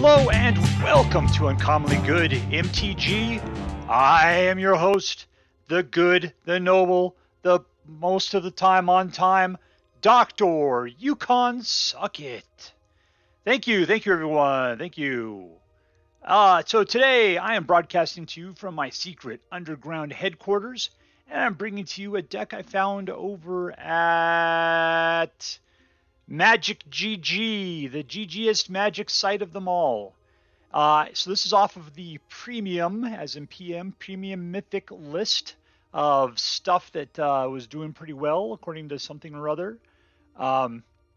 Hello and welcome to Uncommonly Good MTG. I am your host, the good, the noble, the most of the time on time, Dr. Yukon Suckit. Thank you everyone, thank you. So today I am broadcasting to you from my secret underground headquarters, and I'm bringing to you a deck I found over at Magic GG, the GGest Magic site of them all. So this is off of the premium, as in PM, premium mythic list of stuff that was doing pretty well according to something or other.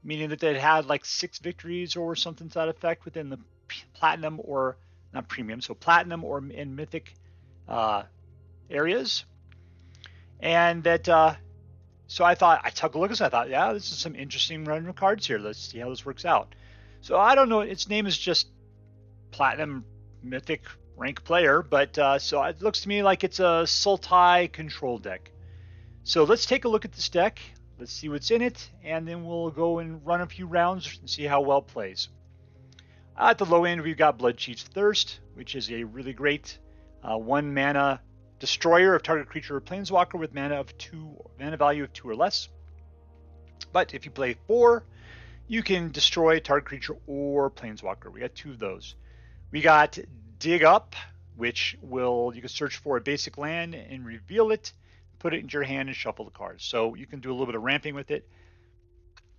Meaning that they had like 6 victories or something to that effect within the platinum or, not premium, so platinum or in mythic areas. And that, so I took a look and I thought, yeah, this is some interesting random cards here. Let's see how this works out. So I don't know, its name is just Platinum Mythic Rank Player, but so it looks to me like it's a Sultai Control deck. So let's take a look at this deck. Let's see what's in it, and then we'll go and run a few rounds and see how well it plays. At the low end, we've got Bloodchief's Thirst, which is a really great 1 mana destroyer of target creature or planeswalker with mana value of 2 or less. But if you play 4, you can destroy target creature or planeswalker. We got 2 of those. We got Dig Up, which you can search for a basic land and reveal it, put it into your hand and shuffle the cards. So you can do a little bit of ramping with it.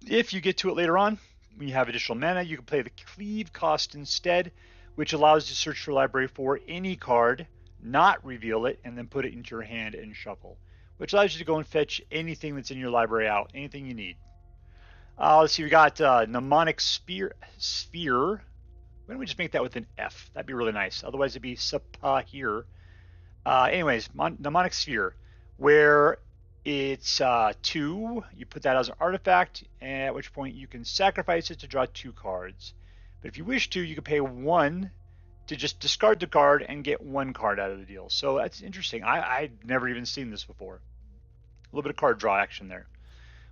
If you get to it later on, when you have additional mana, you can play the Cleave cost instead, which allows you to search your library for any card, not reveal it, and then put it into your hand and shuffle, which allows you to go and fetch anything that's in your library out, anything you need. Let's see, we got Mnemonic Sphere. Why don't we just make that with an F? That'd be really nice. Otherwise, it'd be Sapahir. Anyways, Mnemonic Sphere, where it's 2. You put that as an artifact, at which point you can sacrifice it to draw 2 cards. But if you wish to, you can pay 1 to just discard the card and get 1 card out of the deal. So that's interesting. I've never even seen this before. A little bit of card draw action there.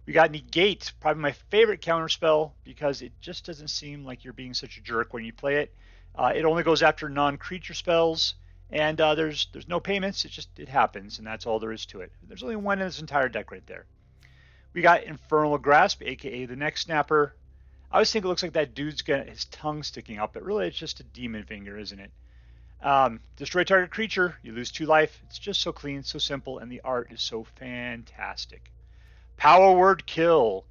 We got Negate, probably my favorite counter spell, because it just doesn't seem like you're being such a jerk when you play it. It only goes after non-creature spells, and there's no payments. It happens, and that's all there is to it. There's only 1 in this entire deck right there. We got Infernal Grasp, aka the Neck Snapper. I always think it looks like that dude's got his tongue sticking up, but really it's just a demon finger, isn't it? Destroy target creature, you lose 2 life. It's just so clean, so simple, and the art is so fantastic. Power word kill.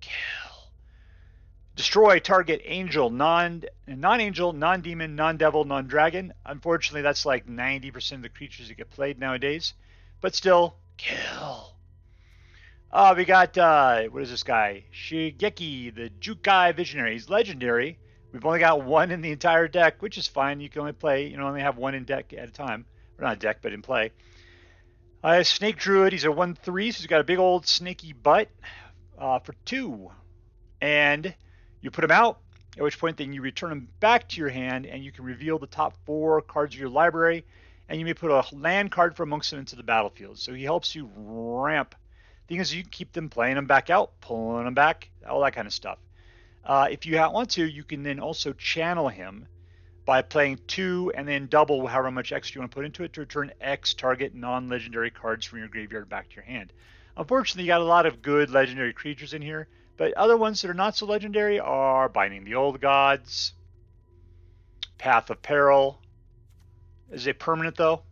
Destroy target angel, non-angel, non-demon, non-devil, non-dragon. Unfortunately, that's like 90% of the creatures that get played nowadays, but still, kill. We got, what is this guy? Shigeki, the Jukai Visionary. He's legendary. We've only got 1 in the entire deck, which is fine. You can only play, only have 1 in deck at a time. Or not a deck, but in play. Snake Druid, he's a 1/3, so he's got a big old snaky butt for 2. And you put him out, at which point then you return him back to your hand, and you can reveal the top 4 cards of your library, and you may put a land card from amongst them into the battlefield. So he helps you ramp. Thing is, you can keep them playing them back out, pulling them back, all that kind of stuff. If you want to, you can then also channel him by playing 2 and then double however much extra you want to put into it to return X target non-legendary cards from your graveyard back to your hand. Unfortunately, you got a lot of good legendary creatures in here, but other ones that are not so legendary are Binding the Old Gods, Path of Peril. Is it permanent though?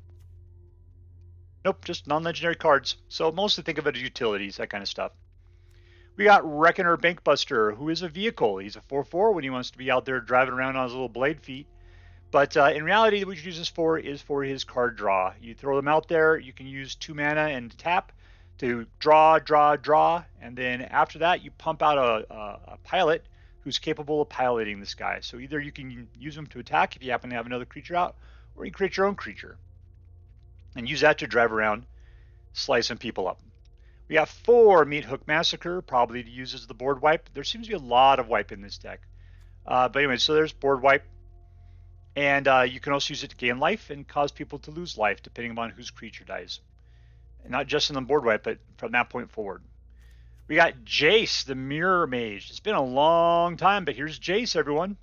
Nope, just non-legendary cards. So mostly think of it as utilities, that kind of stuff. We got Reckoner Bankbuster, who is a vehicle. He's a 4/4 when he wants to be out there driving around on his little blade feet. But in reality, what you use this for is for his card draw. You throw them out there. You can use 2 mana and tap to draw, and then after that, you pump out a pilot who's capable of piloting this guy. So either you can use him to attack if you happen to have another creature out, or you create your own creature and use that to drive around, slicing people up. We got 4 Meathook Massacre, probably to use as the board wipe. There seems to be a lot of wipe in this deck. But anyway, so there's board wipe. And you can also use it to gain life and cause people to lose life, depending upon whose creature dies. And not just in the board wipe, but from that point forward. We got Jace, the Mirror Mage. It's been a long time, but here's Jace, everyone.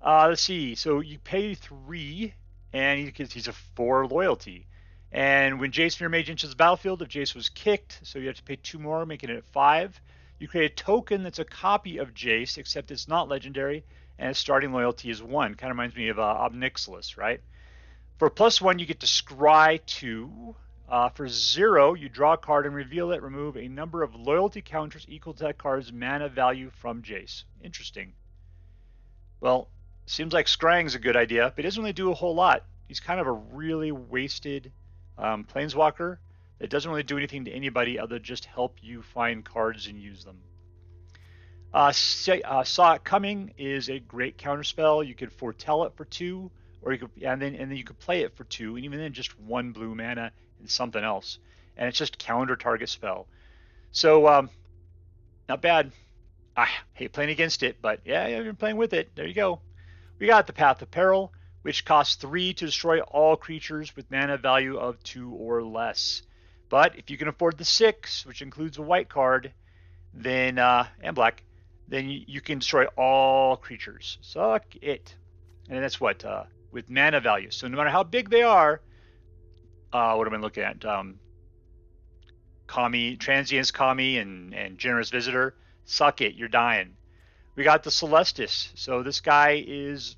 Let's see. So you pay 3, and he's a 4 loyalty. And when Jace from your Mage enters the battlefield, if Jace was kicked, so you have to pay 2 more, making it 5. You create a token that's a copy of Jace, except it's not legendary, and its starting loyalty is 1. Kind of reminds me of Obnixilis, right? For +1, you get to scry 2. For 0, you draw a card and reveal it. Remove a number of loyalty counters equal to that card's mana value from Jace. Interesting. Well, seems like scrying's a good idea, but he doesn't really do a whole lot. He's kind of a really wasted planeswalker that doesn't really do anything to anybody other than just help you find cards and use them. Saw It Coming is a great counterspell. You could foretell it for 2, or you could, and then you could play it for 2, and even then just 1 blue mana and something else, and it's just counter target spell. So not bad. I hate playing against it, but yeah, you're playing with it. There you go. We got the Path of Peril, which costs 3 to destroy all creatures with mana value of 2 or less. But if you can afford the 6, which includes a white card, then and black, then you can destroy all creatures. Suck it. And that's what with mana value. So no matter how big they are, what am I looking at? Transience Kami and Generous Visitor. Suck it, you're dying. We got the Celestis. So this guy he's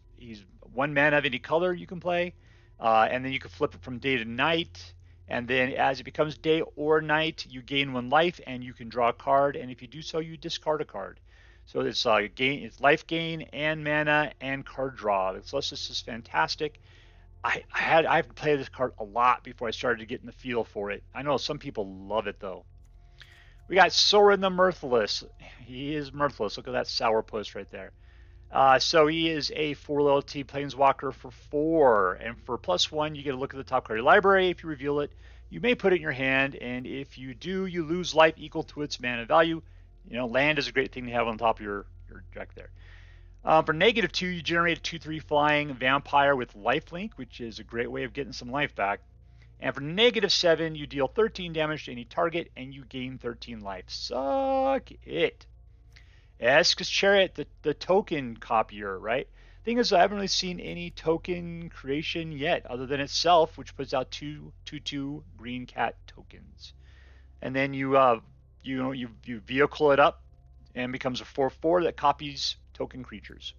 1 mana of any color you can play, and then you can flip it from day to night. And then as it becomes day or night, you gain 1 life, and you can draw a card. And if you do so, you discard a card. So it's it's life gain and mana and card draw. The Celestis is fantastic. I have to play this card a lot before I started to get in the feel for it. I know some people love it though. We got Sorin the Mirthless. He is mirthless. Look at that sourpuss right there. So he is a 4 loyalty planeswalker for 4, and for +1, you get a look at the top card of your library. If you reveal it, you may put it in your hand, and if you do, you lose life equal to its mana value. You know, land is a great thing to have on top of your deck there. For -2, you generate a 2/3 flying vampire with lifelink, which is a great way of getting some life back. And for -7, you deal 13 damage to any target, and you gain 13 life. Suck it. Eske's Chariot, the token copier, right? Thing is, I haven't really seen any token creation yet, other than itself, which puts out 2/2 green cat tokens. And then you vehicle it up, and becomes a 4/4 that copies token creatures.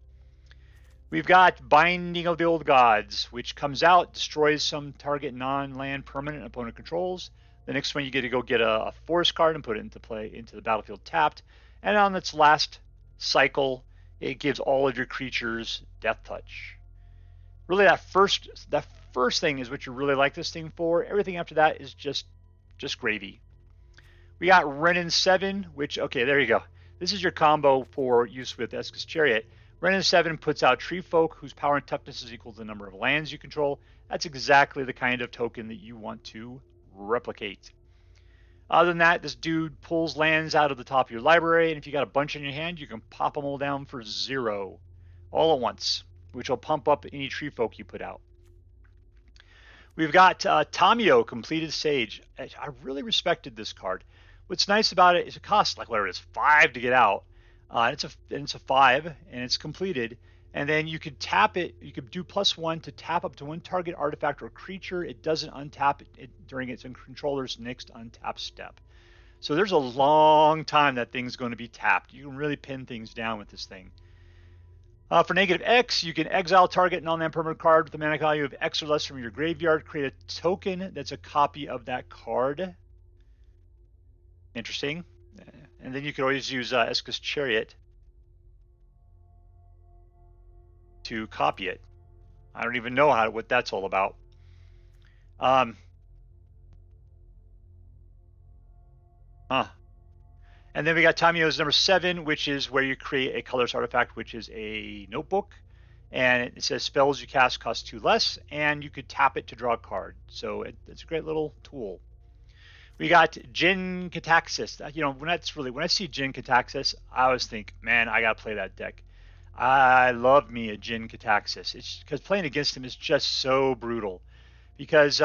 We've got Binding of the Old Gods, which comes out, destroys some target non-land permanent opponent controls. The next one, you get to go get a forest card and put it into the battlefield tapped. And on its last cycle, it gives all of your creatures Death Touch. Really, that first thing is what you really like this thing for. Everything after that is just gravy. We got Wrenn and Seven, which, okay, there you go. This is your combo for use with Eske's Chariot. Wrenn and Seven puts out Tree Folk, whose power and toughness is equal to the number of lands you control. That's exactly the kind of token that you want to replicate. Other than that, this dude pulls lands out of the top of your library, and if you got a bunch in your hand, you can pop them all down for 0 all at once, which will pump up any Tree Folk you put out. We've got Tamiyo, Completed Sage. I really respected this card. What's nice about it is it costs like whatever it is, 5 to get out. It's a 5, and it's completed. And then you could tap it. You could do +1 to tap up to 1 target artifact or creature. It doesn't untap it during its controller's next untap step. So there's a long time that thing's going to be tapped. You can really pin things down with this thing. For -X, you can exile target non-land permanent card with a mana value of X or less from your graveyard. Create a token that's a copy of that card. Interesting. And then you can always use Eske's Chariot to copy it. I don't even know what that's all about. And then we got Tamiyo's number 7, which is where you create a colorless artifact, which is a notebook. And it says spells you cast cost 2 less, and you could tap it to draw a card. So it's a great little tool. We got JIN-GITAXIAS. You know, when I see JIN-GITAXIAS, I always think, man, I got to play that deck. I love me a JIN-GITAXIAS. It's because playing against him is just so brutal. Because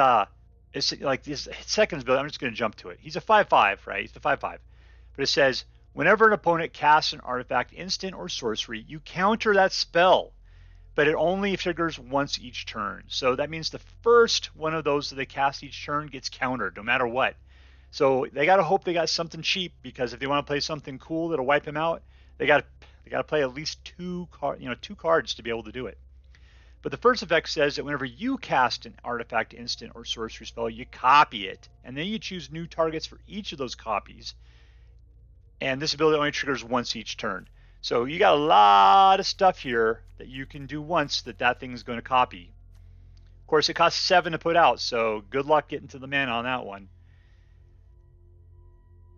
it's like this second build, I'm just going to jump to it. He's a 5/5, right? He's the 5/5. But it says, whenever an opponent casts an artifact, instant or sorcery, you counter that spell but it only triggers once each turn. So that means the first one of those that they cast each turn gets countered, no matter what. So they got to hope they got something cheap, because if they want to play something cool that'll wipe him out, they got to play at least two cards to be able to do it. But the first effect says that whenever you cast an artifact, instant, or sorcery spell, you copy it, and then you choose new targets for each of those copies. And this ability only triggers once each turn. So you got a lot of stuff here that you can do once that thing's going to copy. Of course, it costs 7 to put out, so good luck getting to the mana on that one.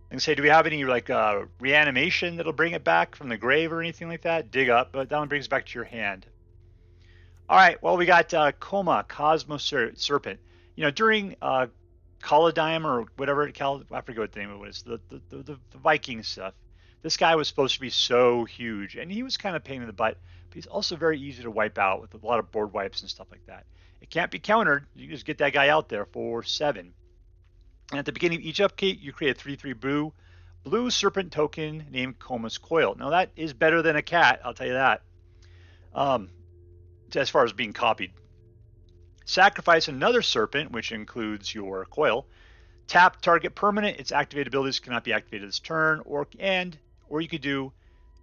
And say, do we have any like reanimation that'll bring it back from the grave or anything like that? Dig up, but that one brings it back to your hand. All right, well, we got Coma, Cosmos Serpent. During Kaladim or whatever I forget what the name of it was, the Viking stuff. This guy was supposed to be so huge, and he was kind of a pain in the butt, but he's also very easy to wipe out with a lot of board wipes and stuff like that. It can't be countered. You just get that guy out there for 7. And at the beginning of each upkeep, you create a 3/3 blue serpent token named Coma's Coil. Now that is better than a cat, I'll tell you that. As far as being copied. Sacrifice another serpent, which includes your coil. Tap target permanent. Its activated abilities cannot be activated this turn, or you could do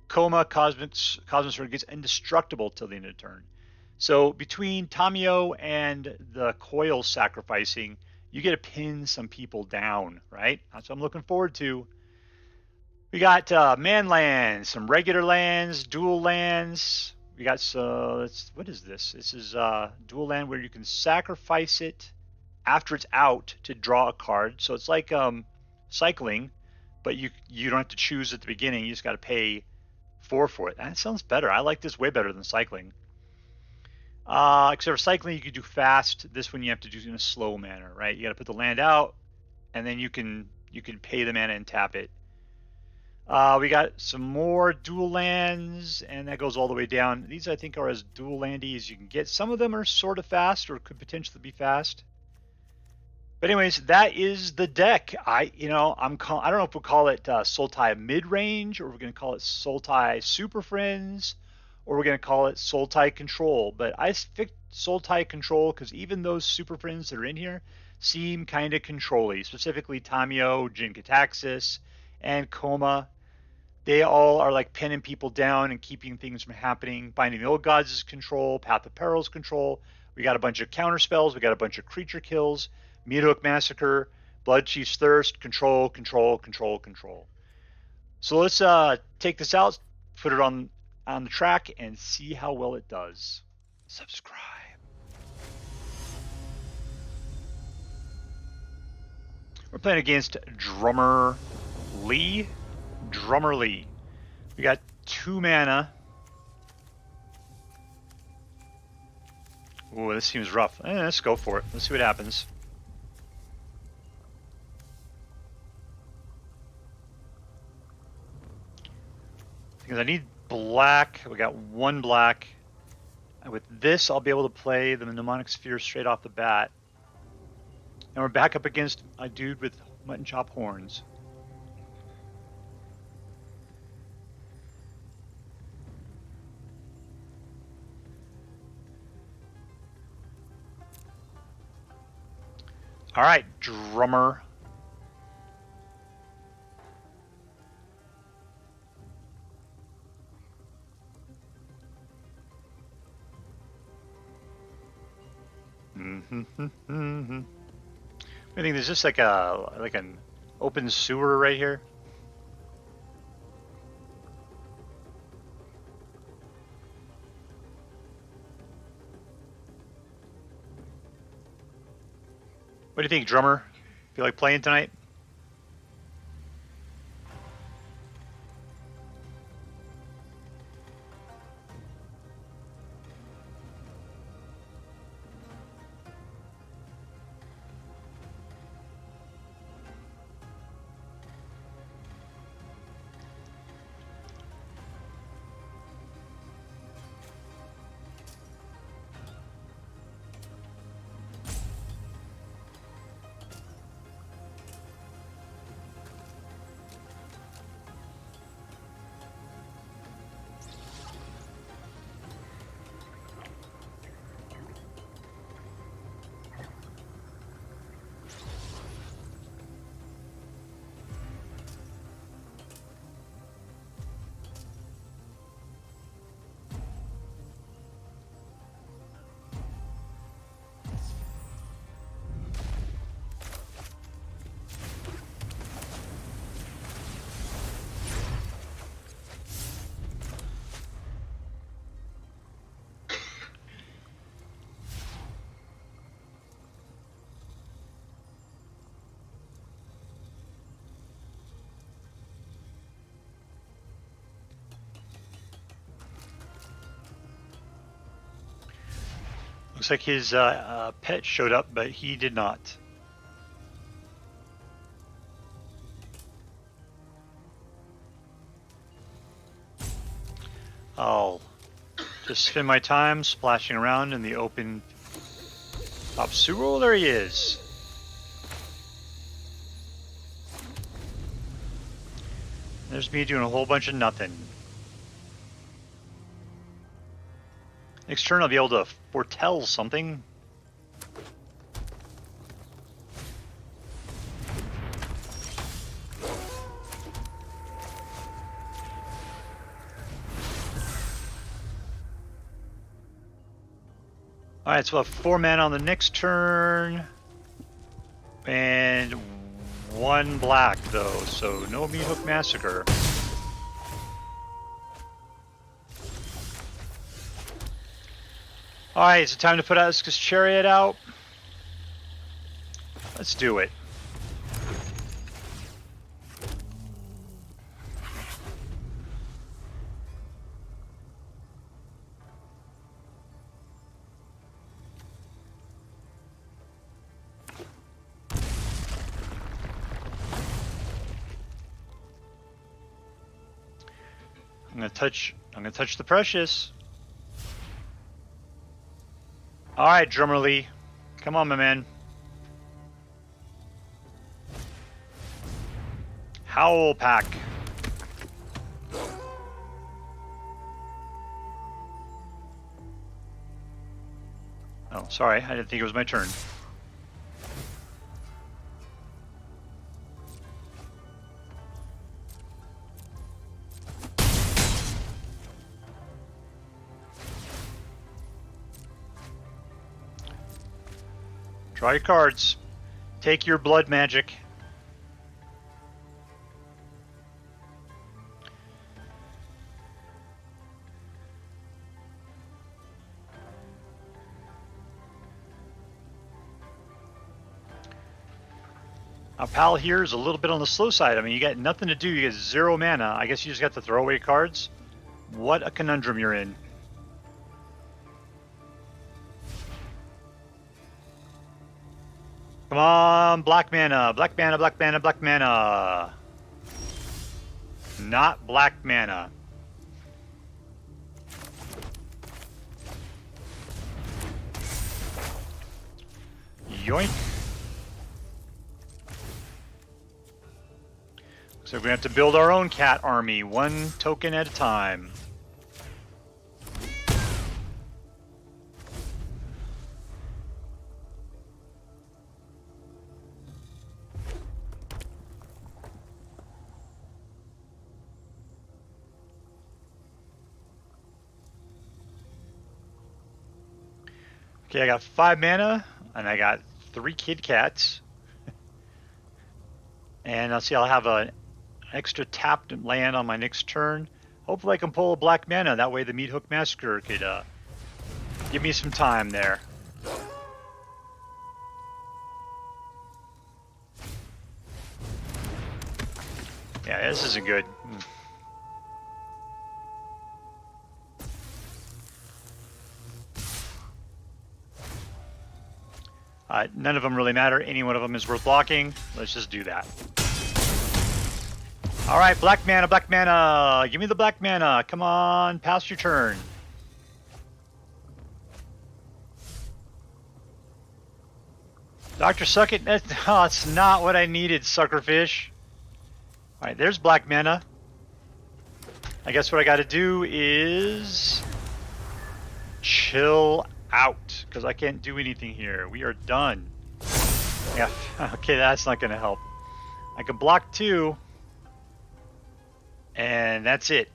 Coma Cosmos Serpent gets indestructible till the end of the turn. So between Tamiyo and the coil sacrificing, you get to pin some people down, right? That's what I'm looking forward to. We got man lands, some regular lands, dual lands. We got what is this? This is dual land where you can sacrifice it after it's out to draw a card. So it's like cycling, but you don't have to choose at the beginning. You just got to pay 4 for it. That sounds better. I like this way better than cycling. Except for cycling, you could do fast. This one you have to do in a slow manner, right? You got to put the land out, and then you can pay the mana and tap it. We got some more dual lands, and that goes all the way down. These I think are as dual landy as you can get. Some of them are sort of fast, or could potentially be fast. But anyways, that is the deck. I don't know if we'll call it Sultai mid-range, or we're going to call it Sultai Super Friends, or we're going to call it Sultai Control. But I picked Sultai Control because even those Super Friends that are in here seem kind of control-y, specifically Tamiyo, JIN-GITAXIAS, and Coma. They all are like pinning people down and keeping things from happening. Binding the Old Gods is control. Path of Peril is control. We got a bunch of counter spells. We got a bunch of creature kills. Meathook Massacre, Bloodchief's Thirst, control, control, control, control. So let's take this out, put it on the track, and see how well it does. Subscribe. We're playing against DrummerLee. DrummerLee. We got 2 mana. Ooh, this seems rough. Let's go for it. Let's see what happens. Because I need black. We got 1 black. And with this, I'll be able to play the Mnemonic Sphere straight off the bat. And we're back up against a dude with mutton chop horns. All right, Drummer. I think there's just like an open sewer right here. What do you think, Drummer? Feel like playing tonight? Looks like his pet showed up, but he did not. I'll just spend my time splashing around in the open top sewer. There he is. There's me doing a whole bunch of nothing. Next turn I'll be able to foretell something. Alright, so we'll have 4 mana on the next turn. And 1 black though, so no Meathook Massacre. Alright, is it time to put Aska's Chariot out? Let's do it. I'm gonna touch the precious. Alright, DrummerLee. Come on, my man. Howl Pack. Oh, sorry. I didn't think it was my turn. Draw your cards. Take your blood magic. Now, pal here is a little bit on the slow side. I mean, you got nothing to do. You get 0 mana. I guess you just got to throw away cards. What a conundrum you're in. Come on, black mana, black mana, black mana, black mana. Not black mana. Yoink. So we're gonna have to build our own cat army, 1 token at a time. Okay, I got 5 mana, and I got 3 Kid Cats. And I'll see, I'll have an extra tapped land on my next turn. Hopefully I can pull a black mana, that way the Meathook Massacre could give me some time there. Yeah, this isn't good. None of them really matter. Any one of them is worth blocking. Let's just do that. Alright, black mana, black mana. Give me the black mana. Come on, pass your turn. Dr. Suckit, oh, it's not what I needed, suckerfish. Alright, there's black mana. I guess what I gotta do is chill out, because I can't do anything here. We are done. Yeah, okay, that's not gonna help. I can block 2, and that's it.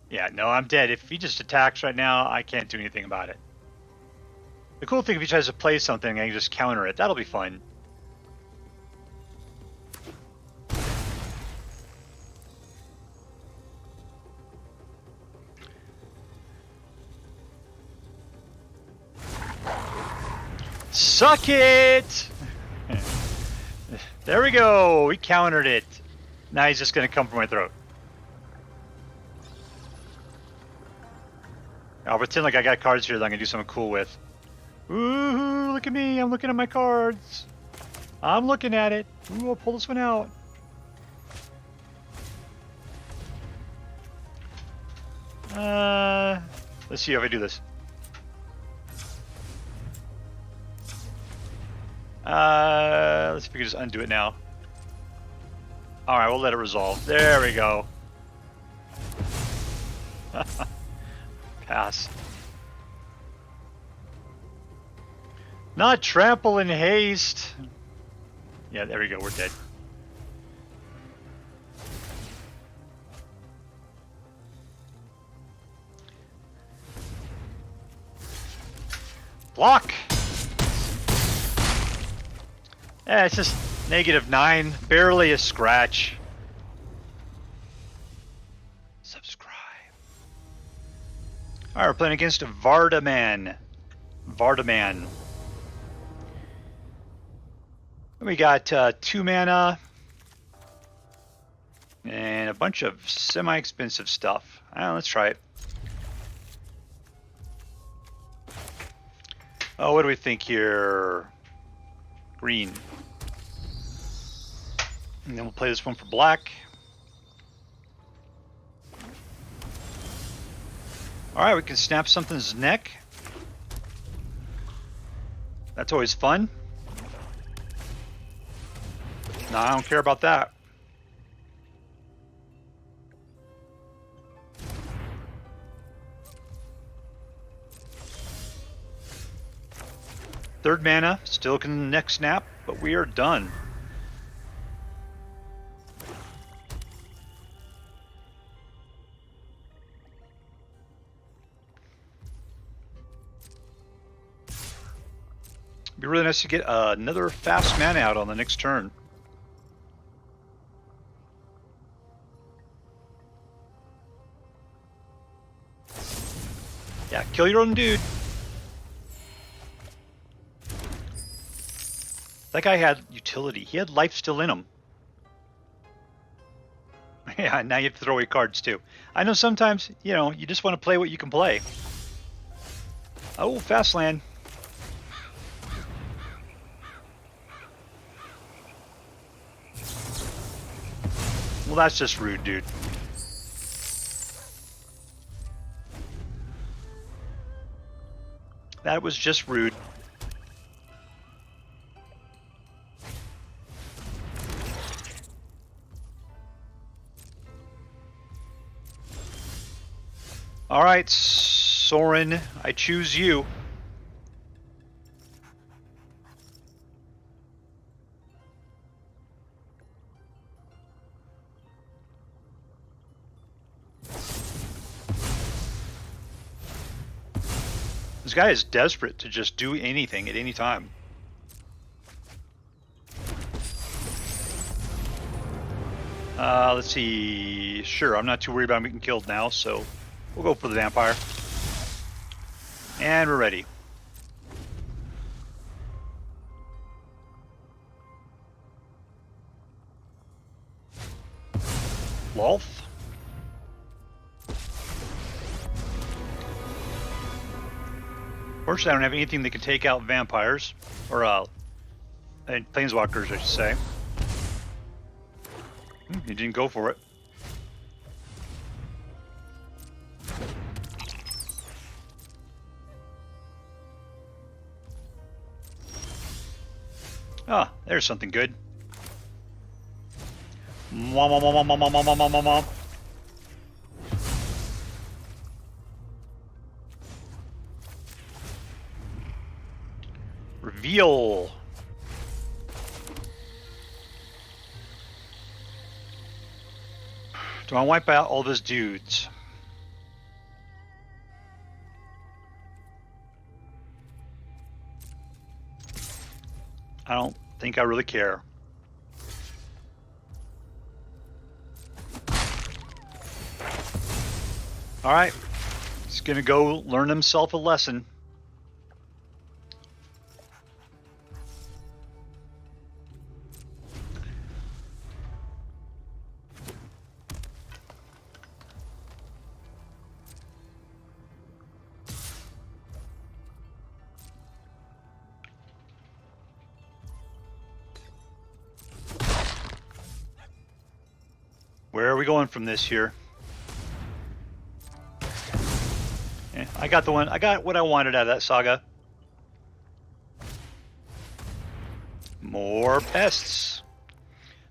Yeah, no, I'm dead. If he just attacks right now, I can't do anything about it. The cool thing, if he tries to play something, I can just counter it. That'll be fun. Suck it! There we go. We countered it. Now he's just going to come for my throat. I'll pretend like I got cards here that I can do something cool with. Ooh, look at me. I'm looking at my cards. I'm looking at it. Ooh, I'll pull this one out. Let's see if I do this. Let's see if we can just undo it now. Alright, we'll let it resolve. There we go. Pass. Not trample in haste. Yeah, there we go. We're dead. Block! Yeah, it's just -9. Barely a scratch. Subscribe. Alright, we're playing against Vardaman. Vardaman. We got 2 mana. And a bunch of semi-expensive stuff. Let's try it. Oh, what do we think here? Green. And then we'll play this one for black. Alright, we can snap something's neck. That's always fun. No, I don't care about that. Third mana, still can neck snap, but we are done. Be really nice to get another fast mana out on the next turn. Yeah, kill your own dude. That guy had utility. He had life still in him. Yeah, now you have to throw away cards too. I know sometimes, you know, you just want to play what you can play. Oh, fast land. Well, that's just rude, dude. That was just rude. All right, Sorin, I choose you. This guy is desperate to just do anything at any time. Let's see. Sure, I'm not too worried about him getting killed now, so we'll go for the vampire. And we're ready. Lolth. Fortunately, I don't have anything that can take out vampires. Or, and planeswalkers, I should say. He didn't go for it. Ah, there's something good. Reveal. Do I wipe out all of his dudes? I don't think I really care. All right, he's gonna go learn himself a lesson. Where are we going from this here? Yeah, I got the one. I got what I wanted out of that saga. More pests.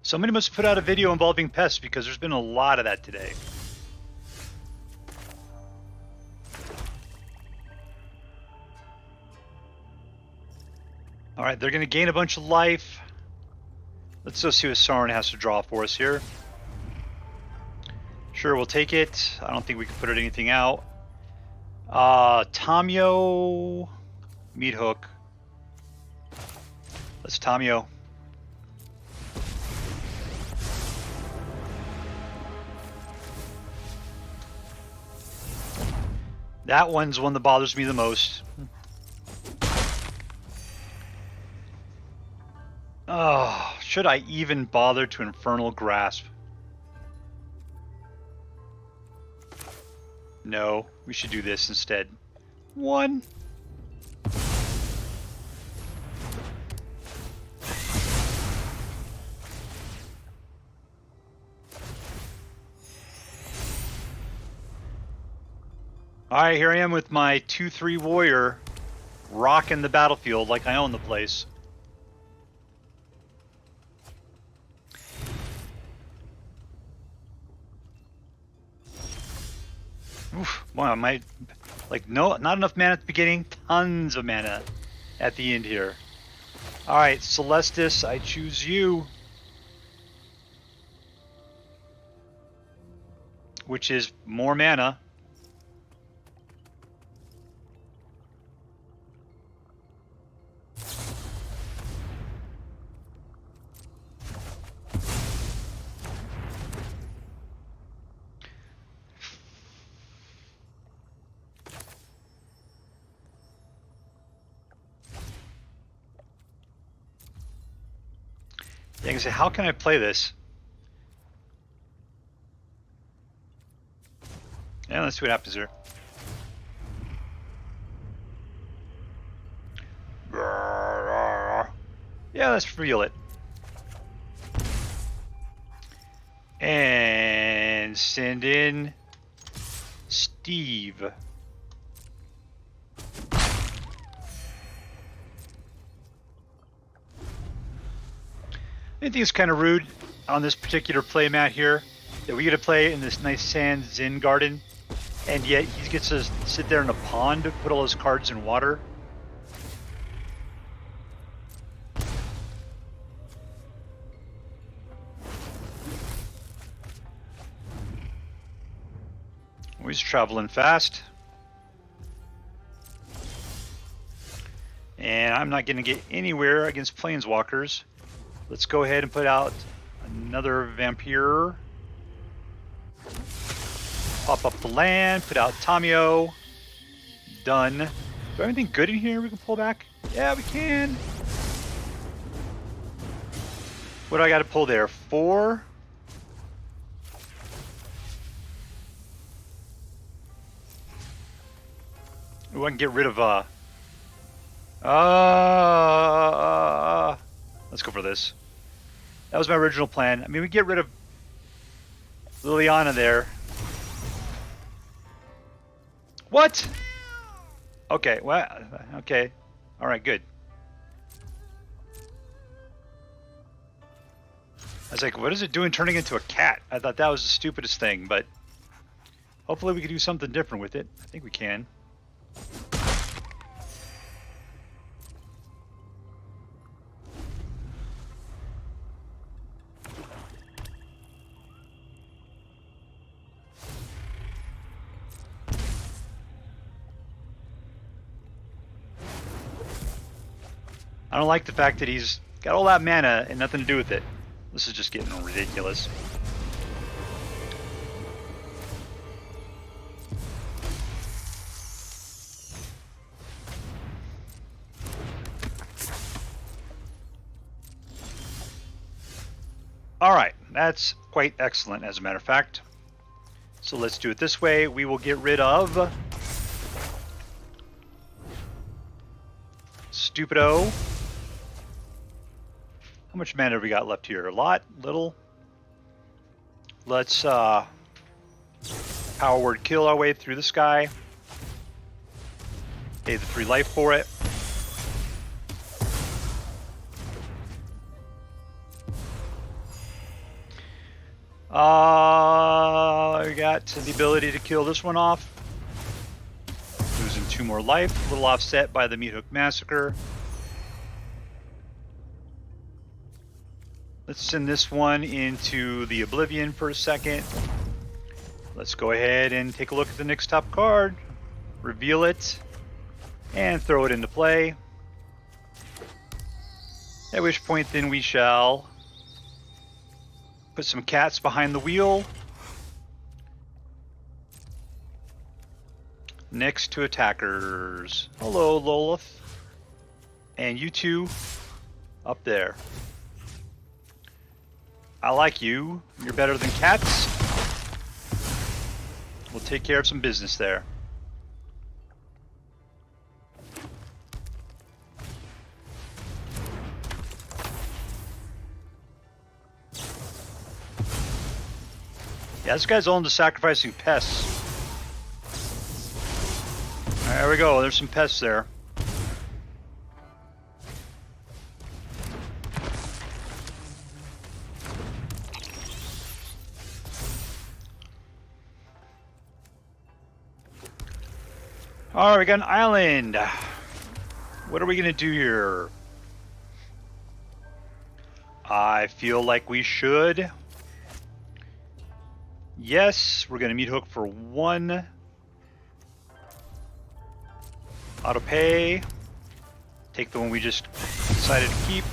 Somebody must put out a video involving pests because there's been a lot of that today. Alright, they're going to gain a bunch of life. Let's go see what Sorin has to draw for us here. Sure, we'll take it. I don't think we can put anything out. Tamiyo, Meathook. Let's Tamiyo. That one's one that bothers me the most. Oh, should I even bother to Infernal Grasp? No, we should do this instead. One. Alright, here I am with my 2/3 warrior rocking the battlefield like I own the place. Oof, wow, not enough mana at the beginning, tons of mana at the end here. Alright, Celestis, I choose you. Which is more mana. Yeah, I can say, how can I play this? Yeah, let's see what happens here. Yeah, let's reel it. And send in Steve. I think it's kind of rude on this particular play mat here that we get to play in this nice sand Zen garden, and yet he gets to sit there in a pond to put all his cards in water. He's traveling fast. And I'm not going to get anywhere against planeswalkers. Let's go ahead and put out another Vampire. Pop up the land, put out Tamiyo. Done. Do I have anything good in here we can pull back? Yeah, we can. What do I got to pull there? 4? Ooh, I can get rid of, let's go for this. That was my original plan. I mean, we get rid of Liliana there. What? Okay, well, okay. Alright, good. I was like, what is it doing turning into a cat? I thought that was the stupidest thing, but hopefully we can do something different with it. I think we can. I don't like the fact that he's got all that mana and nothing to do with it. This is just getting ridiculous. Alright, that's quite excellent as a matter of fact. So let's do it this way. We will get rid of Stupido. How much mana have we got left here? A lot? Little? Let's power word kill our way through the sky. Pay the 3 life for it. We got the ability to kill this one off. Losing 2 more life, a little offset by the Meathook Massacre. Let's send this one into the Oblivion for a second. Let's go ahead and take a look at the next top card, reveal it, and throw it into play. At which point then we shall put some cats behind the wheel next to attackers. Hello, Lolith. And you two up there. I like you. You're better than cats. We'll take care of some business there. Yeah, this guy's all into sacrificing pests. There we go. There's some pests there. Alright, we got an island. What are we gonna do here? I feel like we should. Yes, we're gonna Meathook for 1. Auto pay. Take the one we just decided to keep.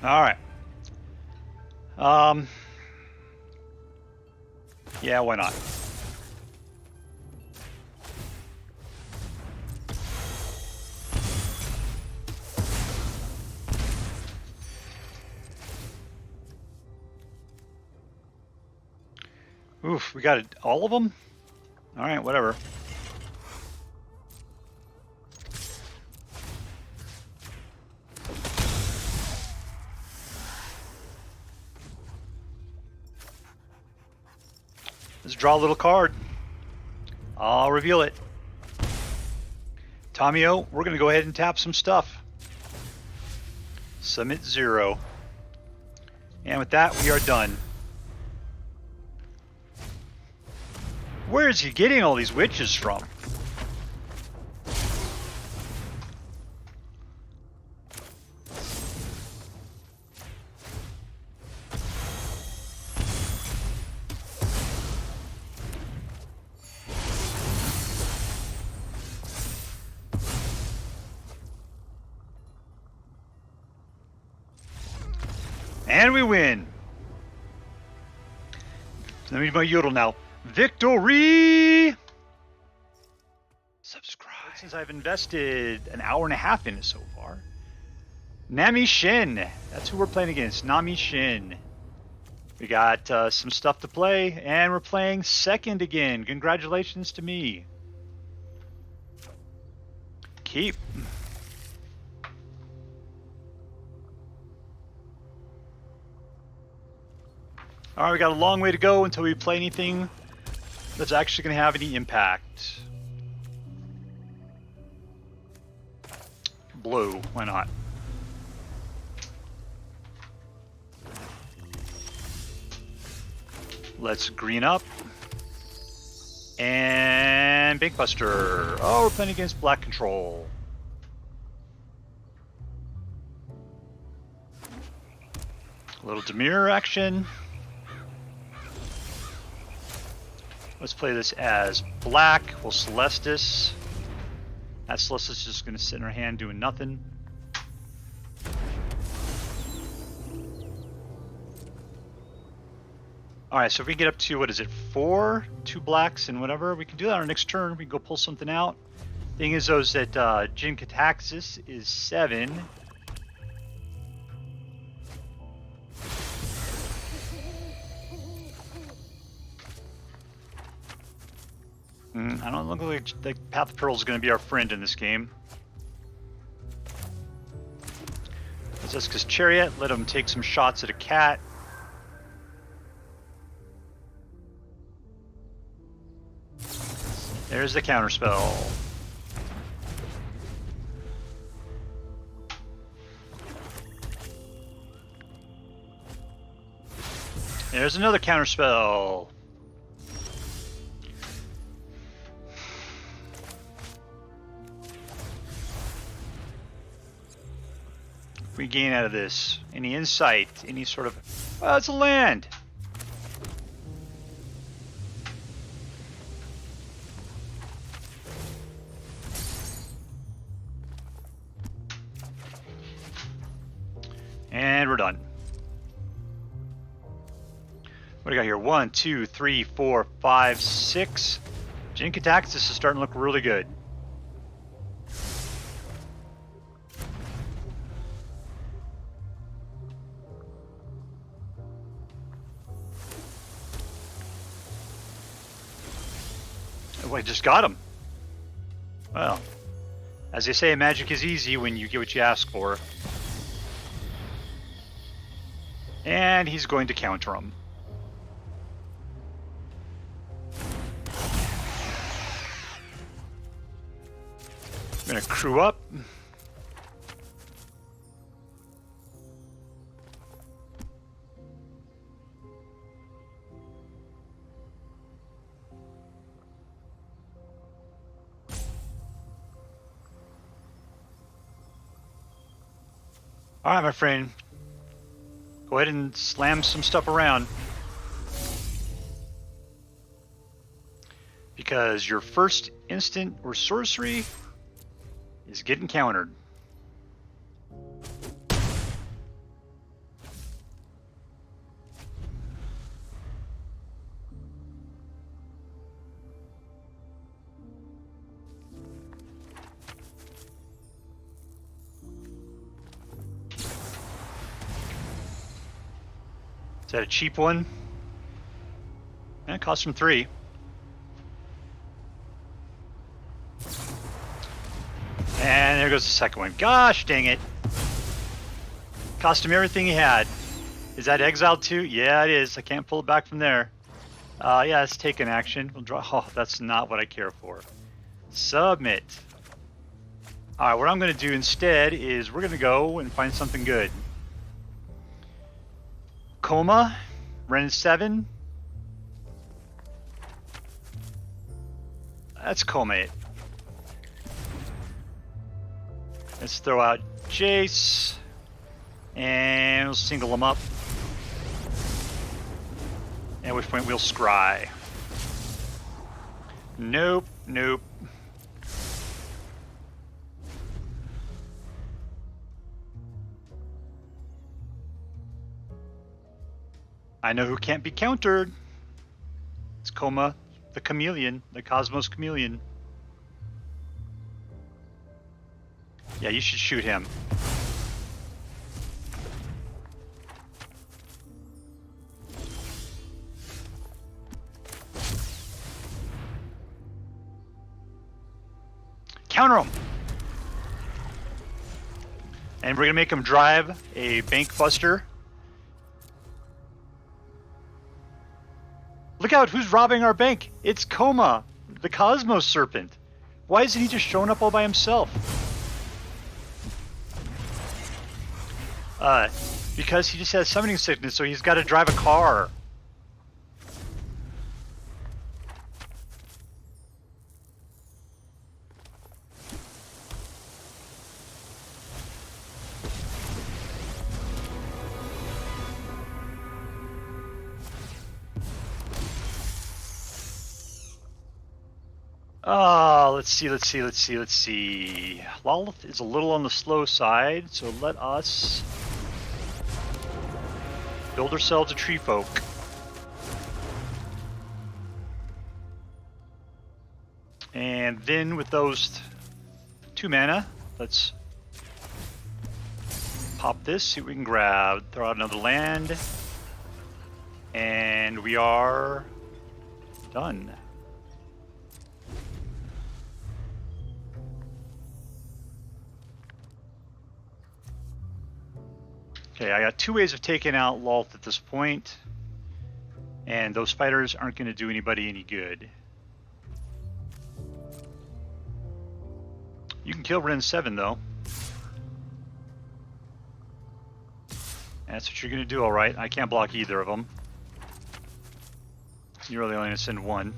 All right. Yeah, why not? Oof, we got it, all of them? All right, whatever. Let's draw a little card. I'll reveal it. Tamiyo, we're going to go ahead and tap some stuff. Submit 0. And with that, we are done. Where is he getting all these witches from? And we win. Let me my yodel now. Victory! Subscribe. Since I've invested an hour and a half in it so far. Nami Shin. That's who we're playing against. Nami Shin. We got some stuff to play, and we're playing second again. Congratulations to me. Keep. Alright, we got a long way to go until we play anything that's actually going to have any impact. Blue, why not? Let's green up. And Bankbuster. Oh, we're playing against Black Control. A little Dimir action. Let's play this as black. We'll Celestis. That Celestis is just going to sit in our hand doing nothing. Alright, so if we get up to, what is it, 4? 2 blacks and whatever, we can do that on our next turn. We can go pull something out. Thing is, though, is that JIN-GITAXIAS is 7. I don't look like the Path of Peril is going to be our friend in this game. That's just because Chariot let him take some shots at a cat. There's the counterspell. There's another counterspell. We gain out of this any insight, any sort of, well, it's a land. And we're done. What do we got here? 1, 2, 3, 4, 5, 6. JIN-GITAXIAS is starting to look really good. Oh, I just got him. Well, as they say, magic is easy when you get what you ask for. And he's going to counter him. I'm gonna crew up. All right, my friend. Go ahead and slam some stuff around. Because your first instant or sorcery is getting countered. Is that a cheap one? And it cost him 3. And there goes the second one. Gosh dang it. Cost him everything he had. Is that exiled too? Yeah, it is. I can't pull it back from there. Yeah, let's take an action. We'll draw. Oh, that's not what I care for. Submit. Alright, what I'm going to do instead is we're going to go and find something good. Coma, Wrenn and Seven. That's Coma it. Let's throw out Jace, and we'll single them up. At which point we'll scry. Nope, nope. I know who can't be countered. It's Coma, the chameleon, the Cosmos chameleon. Yeah, you should shoot him. Counter him! And we're gonna make him drive a Bankbuster. Look out, who's robbing our bank? It's Coma, the Cosmos Serpent. Why isn't he just showing up all by himself? Because he just has summoning sickness, so he's got to drive a car. Let's see. Lolith is a little on the slow side, so let us build ourselves a tree folk. And then with those 2 mana. Let's pop this, see what we can grab. Throw out another land. And we are done. Okay, I got 2 ways of taking out Lolth at this point. And those spiders aren't going to do anybody any good. You can kill Wrenn and Seven though. That's what you're going to do, alright. I can't block either of them. You're really only going to send one.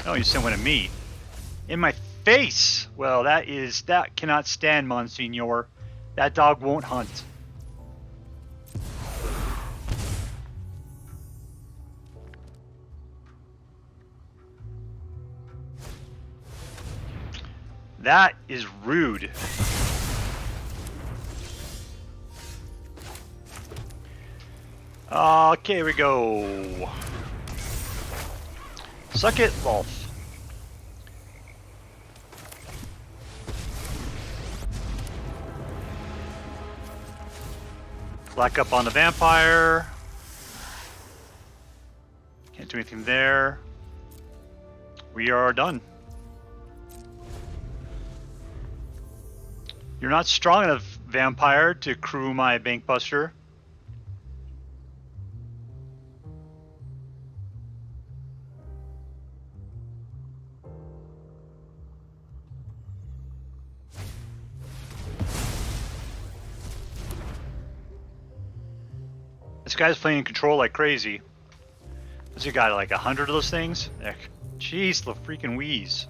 Oh, you sent one at me. In my face! Well, that cannot stand, Monsignor. That dog won't hunt. That is rude. Okay, here we go. Suck it, Lolth. Black up on the vampire. Can't do anything there. We are done. You're not strong enough, vampire, to crew my Bankbuster. This guy's playing control like crazy. What's he got, like 100 of those things? Heck, jeez, the freaking wheeze.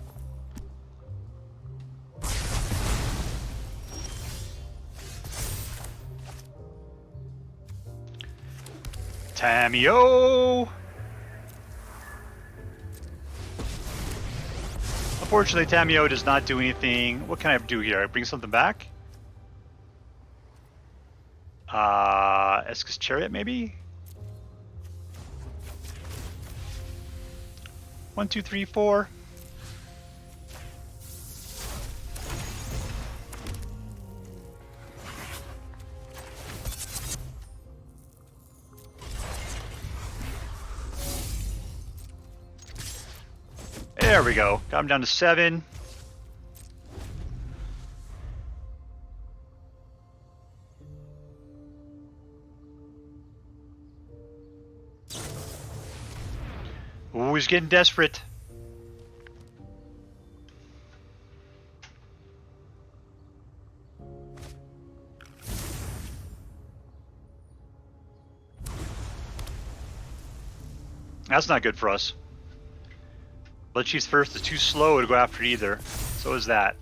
Tamiyo! Unfortunately, Tamiyo does not do anything. What can I do here? I bring something back? Eska's Chariot, maybe? 1, 2, 3, 4. There we go. Got him down to 7. Ooh, he's getting desperate. That's not good for us. Blood Chief's first is too slow to go after either. So is that.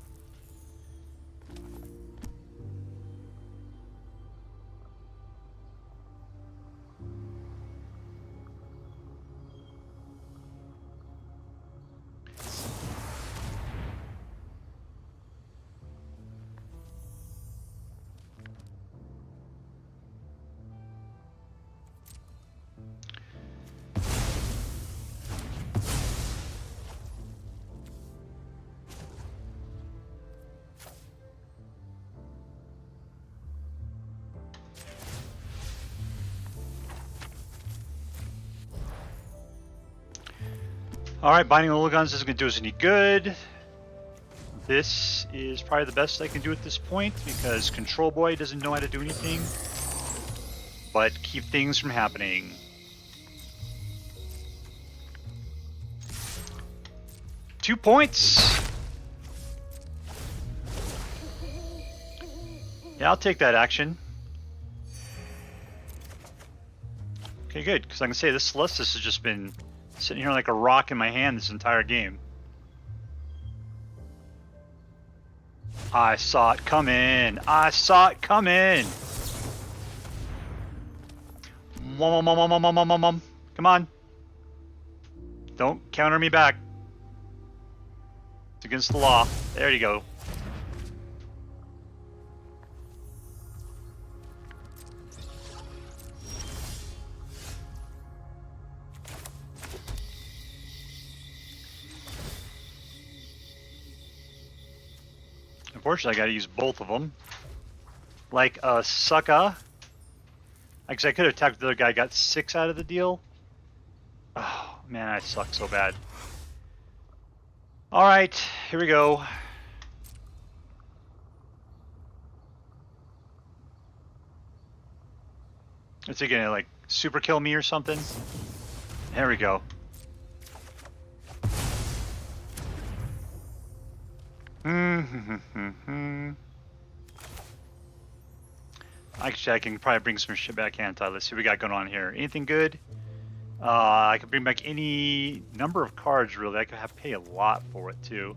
Alright, Binding Oligons isn't going to do us any good. This is probably the best I can do at this point because Control Boy doesn't know how to do anything but keep things from happening. Two points! Yeah, I'll take that action. Okay, good, because I can say this Celestis has just been sitting here like a rock in my hand this entire game. I saw it coming. I saw it coming. Come on. Don't counter me back. It's against the law. There you go. Unfortunately, I gotta use both of them. Like a sucker. Because I could have attacked the other guy, got 6 out of the deal. Oh, man, I suck so bad. Alright, here we go. Is he gonna, like, super kill me or something? There we go. Actually, I can probably bring some shit back anti. Let's see what we got going on here. Anything good? I can bring back any number of cards, really. I could have to pay a lot for it, too.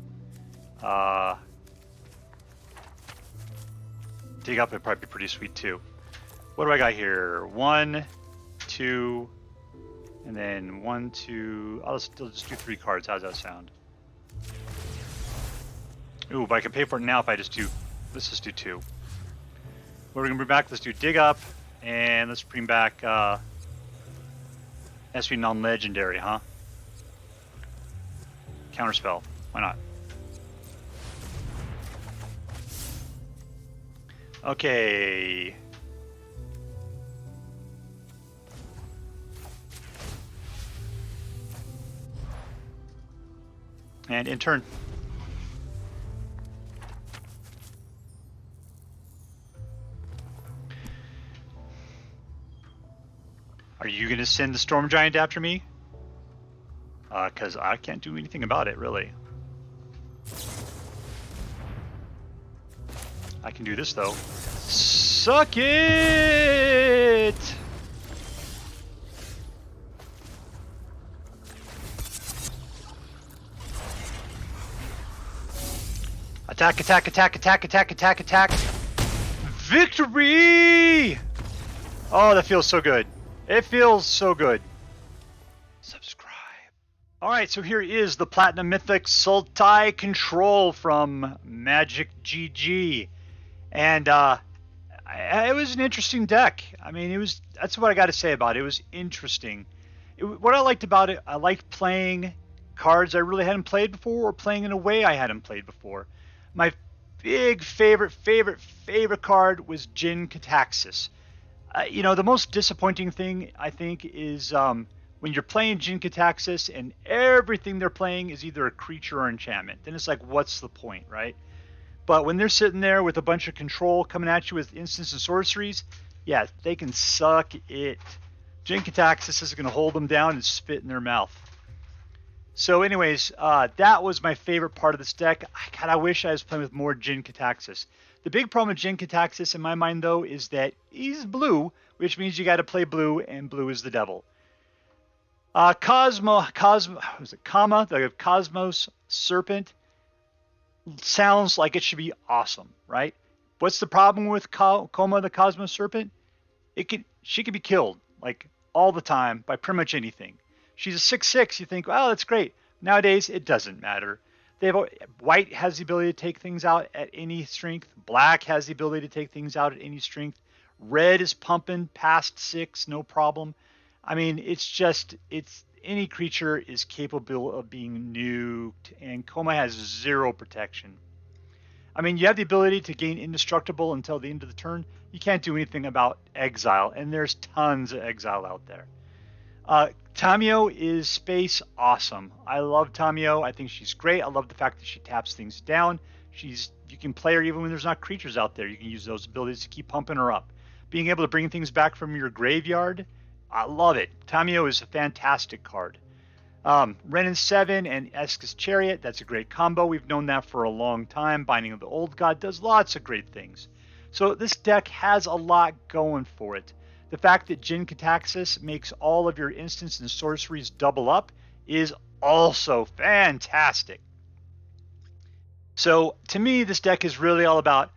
Dig up would probably be pretty sweet, too. What do I got here? 1, 2, and then 1, 2... I'll just do 3 cards. How's that sound? Ooh, but I can pay for it now if I just do... Let's just do 2. What are we going to bring back? Let's do Dig Up, and let's bring back SV non-legendary, huh? Counterspell. Why not? Okay. And in turn. Are you going to send the Storm Giant after me? Because I can't do anything about it, really. I can do this, though. Suck it! Attack, attack, attack, attack, attack, attack, attack. Victory! Oh, that feels so good. It feels so good. Subscribe. Alright, so here is the Platinum Mythic Sultai Control from Magic GG. And it was an interesting deck. I mean, that's what I got to say about it. It was interesting. What I liked about it, I liked playing cards I really hadn't played before, or playing in a way I hadn't played before. My big favorite card was JIN-GITAXIAS. You know, the most disappointing thing, I think, is when you're playing JIN-GITAXIAS and everything they're playing is either a creature or enchantment. Then it's like, what's the point, right? But when they're sitting there with a bunch of control coming at you with instants and sorceries, yeah, they can suck it. JIN-GITAXIAS is going to hold them down and spit in their mouth. So anyways, that was my favorite part of this deck. I kind of wish I was playing with more JIN-GITAXIAS. The big problem with JIN-GITAXIAS in my mind, though, is that he's blue, which means you got to play blue, and blue is the devil. The Cosmos Serpent sounds like it should be awesome, right? What's the problem with Koma, the Cosmos Serpent? She could be killed like all the time by pretty much anything. She's a 6/6. You think, wow, that's great. Nowadays, it doesn't matter. White has the ability to take things out at any strength. Black has the ability to take things out at any strength. Red is pumping past 6, no problem. I mean, it's any creature is capable of being nuked, and Koma has 0 protection. I mean, you have the ability to gain indestructible until the end of the turn. You can't do anything about exile, and there's tons of exile out there. Tamiyo is space awesome. I love Tamiyo. I think she's great. I love the fact that she taps things down. You can play her even when there's not creatures out there. You can use those abilities to keep pumping her up. Being able to bring things back from your graveyard, I love it. Tamiyo is a fantastic card. Wrenn and Seven and Eskus Chariot, that's a great combo. We've known that for a long time. Binding of the Old God does lots of great things. So this deck has a lot going for it. The fact that JIN-GITAXIAS makes all of your instants and sorceries double up is also fantastic. So to me, this deck is really all about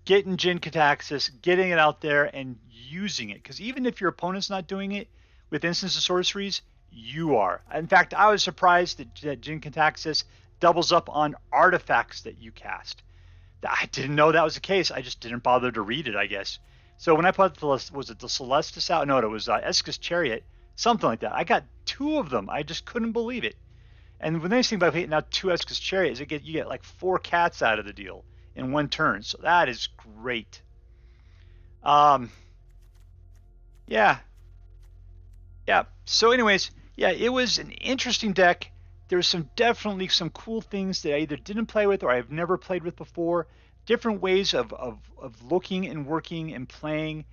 getting JIN-GITAXIAS, getting it out there, and using it. Because even if your opponent's not doing it with instants and sorceries, you are. In fact, I was surprised that JIN-GITAXIAS doubles up on artifacts that you cast. I didn't know that was the case. I just didn't bother to read it, I guess. So when I put was it the Celestis out? No, it was Eskus Chariot, something like that. I got 2 of them. I just couldn't believe it. And the nice thing about hitting out 2 Eskus Chariots is you get like 4 cats out of the deal in one turn. So that is great. Yeah. So anyways, yeah, it was an interesting deck. There's definitely some cool things that I either didn't play with or I've never played with before. Different ways of looking and working and playing.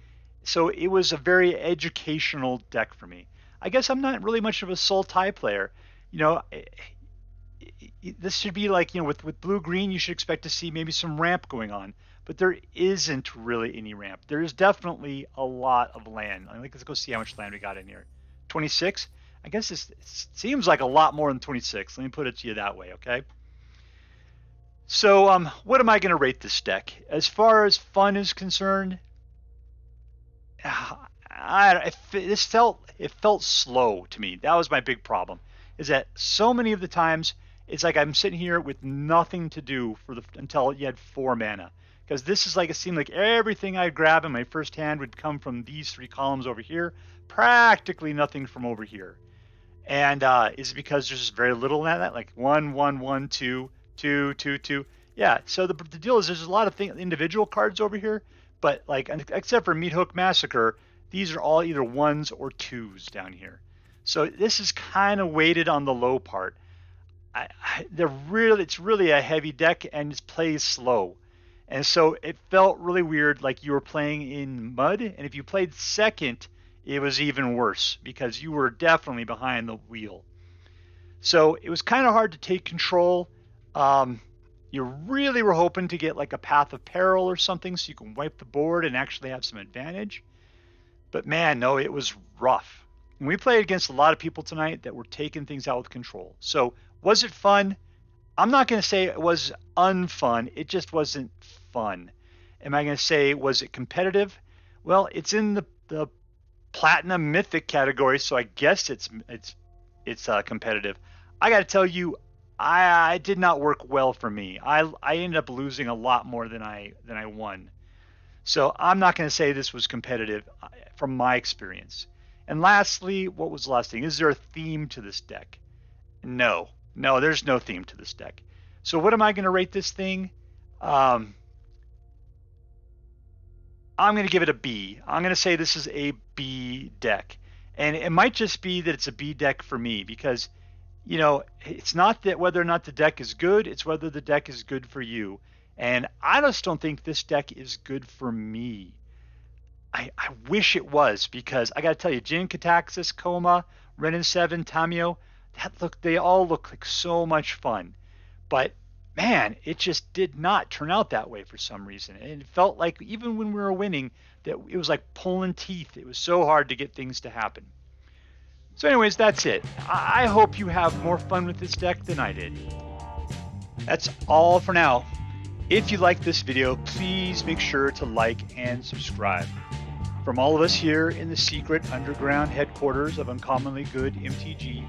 So it was a very educational deck for me. I guess I'm not really much of a Sultai player. This should be like, with blue-green, you should expect to see maybe some ramp going on. But there isn't really any ramp. There is definitely a lot of land. Let's go see how much land we got in here. 26? I guess it seems like a lot more than 26. Let me put it to you that way, okay? So what am I going to rate this deck? As far as fun is concerned, it felt slow to me. That was my big problem, is that so many of the times it's like I'm sitting here with nothing to do until you had 4 mana. Because this is like, it seemed like everything I'd grab in my first hand would come from these 3 columns over here, practically nothing from over here. And is it because there's just very little in that? Like 1, 1, 1, 2, 2, 2, 2. Yeah, so the deal is there's a lot of individual cards over here, but like, except for Meathook Massacre, these are all either 1s or 2s down here. So this is kind of weighted on the low part. It's really a heavy deck, and it plays slow. And so it felt really weird, like you were playing in mud. And if you played second, it was even worse because you were definitely behind the wheel. So it was kind of hard to take control. You really were hoping to get like a Path of Peril or something so you can wipe the board and actually have some advantage. But man, no, it was rough. And we played against a lot of people tonight that were taking things out with control. So was it fun? I'm not going to say it was unfun. It just wasn't fun. Am I going to say, was it competitive? Well, it's in the Platinum Mythic category, so I guess it's competitive. I got to tell you, I did not work well for me. I ended up losing a lot more than I won. So I'm not going to say this was competitive from my experience. And lastly, what was the last thing? Is there a theme to this deck? No, there's no theme to this deck. So what am I going to rate this thing? I'm going to give it a B. I'm going to say this is a B deck. And it might just be that it's a B deck for me because, it's not that whether or not the deck is good, it's whether the deck is good for you. And I just don't think this deck is good for me. I wish it was, because I got to tell you, JIN-GITAXIAS, Coma, Wrenn and Seven, TAMIYO, they all look like so much fun. But man, it just did not turn out that way for some reason. And it felt like even when we were winning, that it was like pulling teeth. It was so hard to get things to happen. So anyways, that's it. I hope you have more fun with this deck than I did. That's all for now. If you like this video, please make sure to like and subscribe. From all of us here in the secret underground headquarters of Uncommonly Good MTG,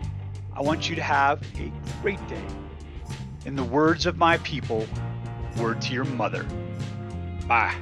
I want you to have a great day. In the words of my people, word to your mother. Bye.